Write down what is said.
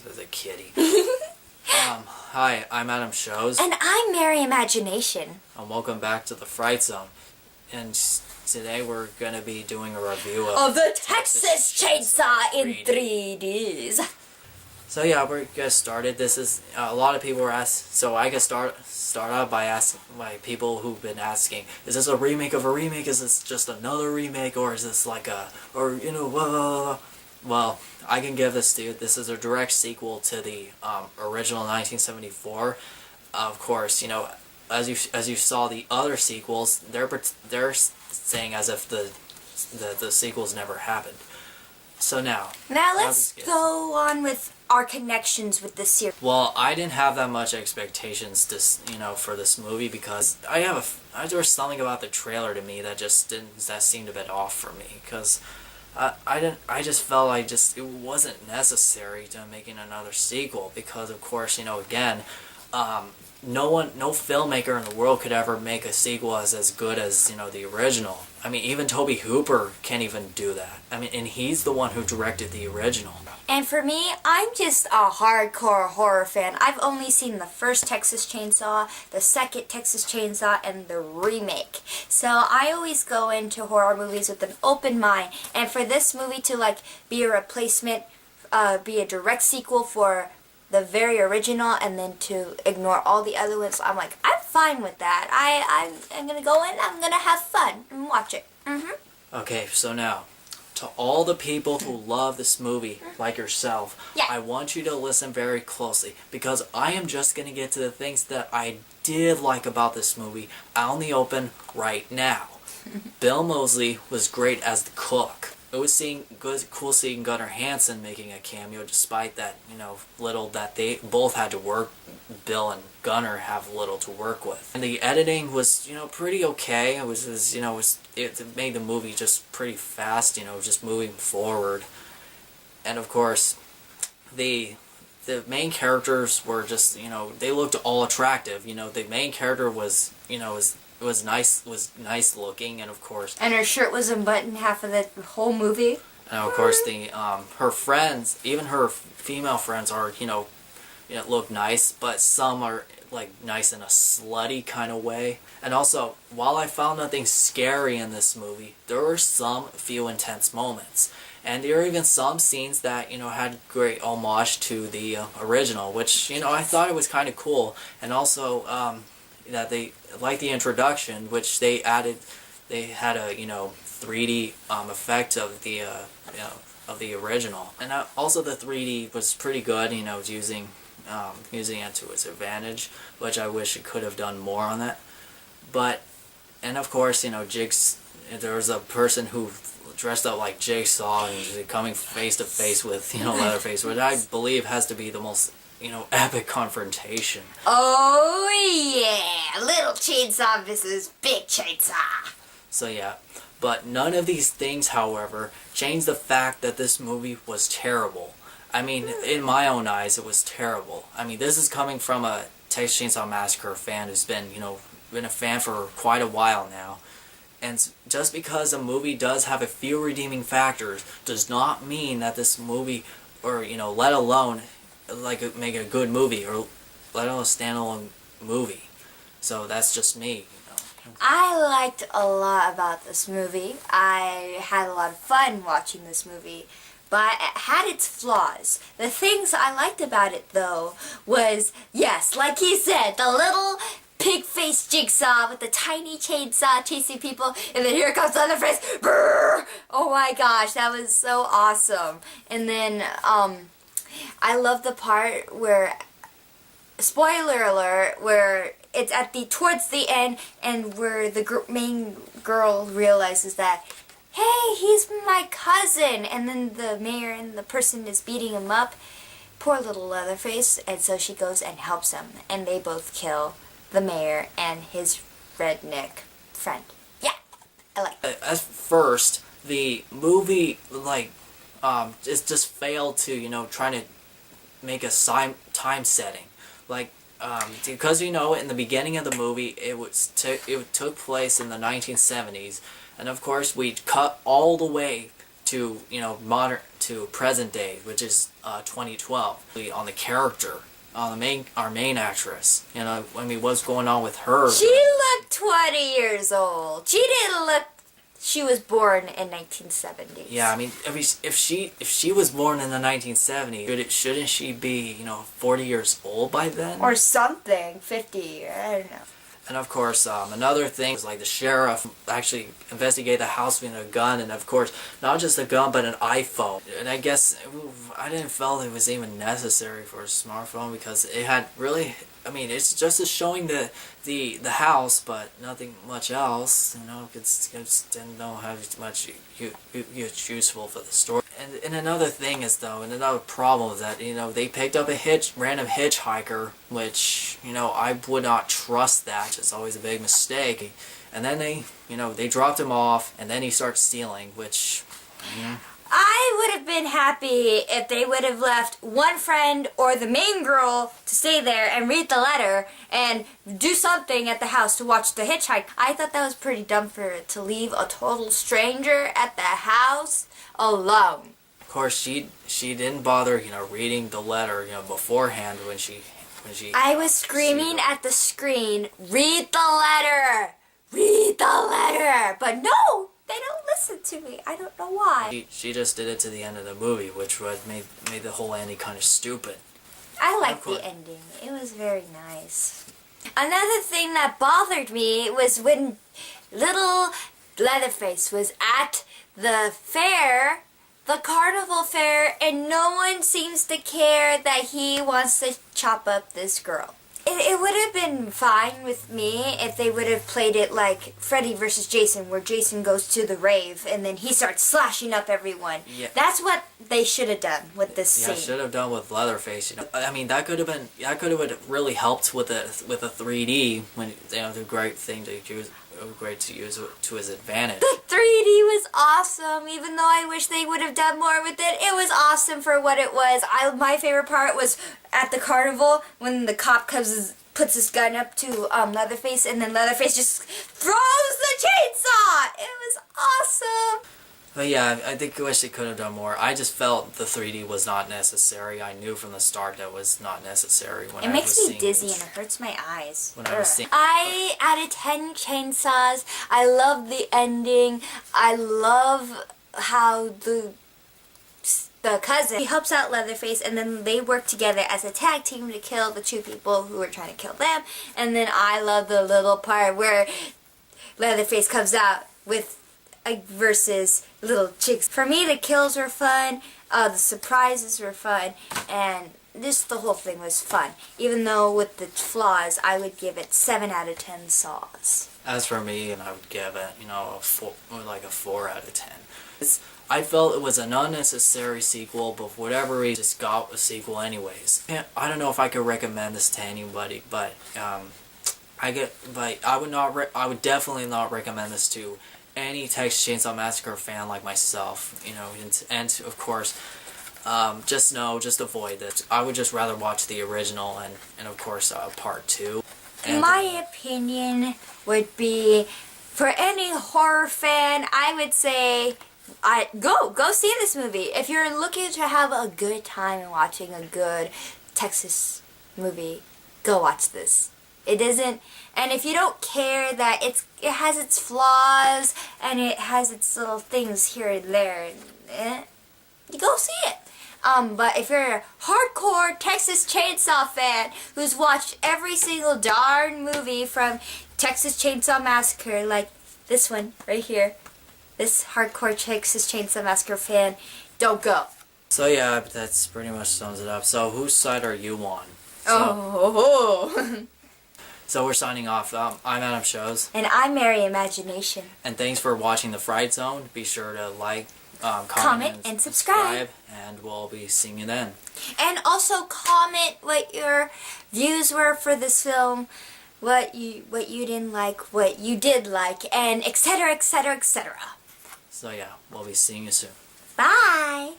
as a kitty. Hi, I'm Adam Shows. And I'm Mary Imagination. And welcome back to the Fright Zone. And today we're going to be doing a review of the Texas Chainsaw in 3Ds. So yeah, we're going to get started. This is, a lot of people were asked, so I can start out by asking, by people who've been asking, is this a remake of a remake? Is this just another remake? Or is this like a, or, you know, blah, blah, blah. Well, I can give this to you. This is a direct sequel to the original 1974. Of course, you know, as you saw the other sequels, they're saying as if the sequels never happened. So now let's go on with our connections with this series. Well, I didn't have that much expectations for this movie because there was something about the trailer to me that seemed a bit off for me, because I just felt like it wasn't necessary to making another sequel, because of course, you know, again, no filmmaker in the world could ever make a sequel as good as, you know, the original. I mean, even Tobe Hooper can't even do that. I mean, and he's the one who directed the original. And for me, I'm just a hardcore horror fan. I've only seen the first Texas Chainsaw, the second Texas Chainsaw, and the remake. So I always go into horror movies with an open mind. And for this movie to be a replacement, be a direct sequel for the very original, and then to ignore all the other ones, I'm fine with that. I'm gonna go in, I'm gonna have fun and watch it. Okay, so now, to all the people who love this movie, like yourself, yeah. I want you to listen very closely, because I am just going to get to the things that I did like about this movie out in the open right now. Bill Moseley was great as the cook. It was cool seeing Gunnar Hansen making a cameo, despite that, you know, little that they both had to work. Bill and Gunnar have little to work with, and the editing was, you know, pretty okay. It made the movie just pretty fast, you know, just moving forward. And of course, the main characters were just, you know, they looked all attractive. You know, the main character was, you know, was nice looking, and of course, and her shirt was unbuttoned half of the whole movie. And of course, her friends, even her female friends, are, you know, look nice, but some are nice in a slutty kind of way. And also, while I found nothing scary in this movie, there were some few intense moments, and there were even some scenes that, you know, had great homage to the original, which, you know, I thought it was kind of cool. And also, that they, like the introduction, which they had a, you know, 3D effect of the of the original, and also the 3D was pretty good, you know, using it to its advantage, which I wish it could have done more on that. But, and of course, you know, there was a person who dressed up like Jigsaw and coming face to face with, you know, Leatherface, which I believe has to be the most, you know, epic confrontation. Oh yeah, Little Chainsaw versus Big Chainsaw. So yeah, but none of these things, however, change the fact that this movie was terrible. I mean, in my own eyes, it was terrible. I mean, this is coming from a Texas Chainsaw Massacre fan who's been, you know, been a fan for quite a while now. And just because a movie does have a few redeeming factors does not mean that this movie, or, you know, let alone make it a good movie, or let alone a standalone movie. So that's just me, you know. I liked a lot about this movie. I had a lot of fun watching this movie, but it had its flaws. The things I liked about it, though, was, yes, like he said, the little pig-faced Jigsaw with the tiny chainsaw chasing people, and then here comes Leatherface. Brrr! Oh my gosh, that was so awesome. And then, I love the part where, spoiler alert, where it's towards the end, and where the main girl realizes that, hey, he's my cousin, and then the mayor and the person is beating him up. Poor little Leatherface. And so she goes and helps him, and they both kill the mayor and his redneck friend. Yeah, I like it. At first, the movie, just failed to, you know, trying to make a time setting. Because, you know, in the beginning of the movie, it took place in the 1970s, and of course we cut all the way to modern to present day, which is 2012, on the character, on our main actress. What's going on with her? She looked 20 years old. She didn't look. She was born in 1970s. Yeah, I mean, if she was born in the 1970s, shouldn't she be 40 years old by then? Or something, 50. I don't know. And of course, another thing is like the sheriff actually investigated the house with a gun, and of course, not just a gun, but an iPhone. And I guess I didn't feel it was even necessary for a smartphone because it had really. I mean, it's just showing the house, but nothing much else. It didn't know how much it's useful for the story. And another thing is another problem is that they picked up a random hitchhiker, which I would not trust that. It's always a big mistake. And then they dropped him off, and then he starts stealing, which. I would have been happy if they would have left one friend or the main girl to stay there and read the letter and do something at the house to watch the hitchhike. I thought that was pretty dumb to leave a total stranger at the house alone. Of course, she didn't bother reading the letter beforehand when she. I was screaming at the screen, "Read the letter! Read the letter!" But no! They don't listen to me. I don't know why. She just did it to the end of the movie, which made the whole ending kind of stupid. I liked the ending. It was very nice. Another thing that bothered me was when little Leatherface was at the fair, the carnival fair, and no one seems to care that he wants to chop up this girl. It would have been fine with me if they would have played it like Freddy vs. Jason, where Jason goes to the rave and then he starts slashing up everyone. Yeah. That's what they should have done with this scene. Yeah, should have done with Leatherface. I mean, that could have really helped with a 3D when the great thing to use. Great to use it to his advantage. The 3D was awesome, even though I wish they would have done more with it. It was awesome for what it was. My favorite part was at the carnival when the cop puts his gun up to Leatherface, and then Leatherface just throws the chainsaw. It was awesome. But yeah, I think I wish they could have done more. I just felt the 3D was not necessary. I knew from the start that was not necessary. It makes me dizzy and it hurts my eyes. Out of 10 chainsaws, I love the ending. I love how the cousin, he helps out Leatherface, and then they work together as a tag team to kill the two people who were trying to kill them. And then I love the little part where Leatherface comes out with versus little chicks. For me, the kills were fun, the surprises were fun, and just the whole thing was fun. Even though with the flaws, I would give it 7 out of 10 saws. As for me, I would give it, a 4 out of 10. I felt it was an unnecessary sequel, but for whatever reason, just got a sequel anyways. I don't know if I could recommend this to anybody, but I would definitely not recommend this to any Texas Chainsaw Massacre fan like myself, and of course, just avoid this. I would just rather watch the original and of course, part 2. My opinion would be, for any horror fan, I would say, go see this movie. If you're looking to have a good time watching a good Texas movie, go watch this. It isn't, and if you don't care that it has its flaws and it has its little things here and there, you go see it. But if you're a hardcore Texas Chainsaw fan who's watched every single darn movie from Texas Chainsaw Massacre, like this one right here, this hardcore Texas Chainsaw Massacre fan, don't go. So yeah, that's pretty much sums it up. So whose side are you on? So we're signing off. I'm Adam Shows. And I'm Mary Imagination. And thanks for watching The Fright Zone. Be sure to like, comment, and subscribe. And we'll be seeing you then. And also comment what your views were for this film, what you didn't like, what you did like, and etc., etc., etc. So yeah, we'll be seeing you soon. Bye!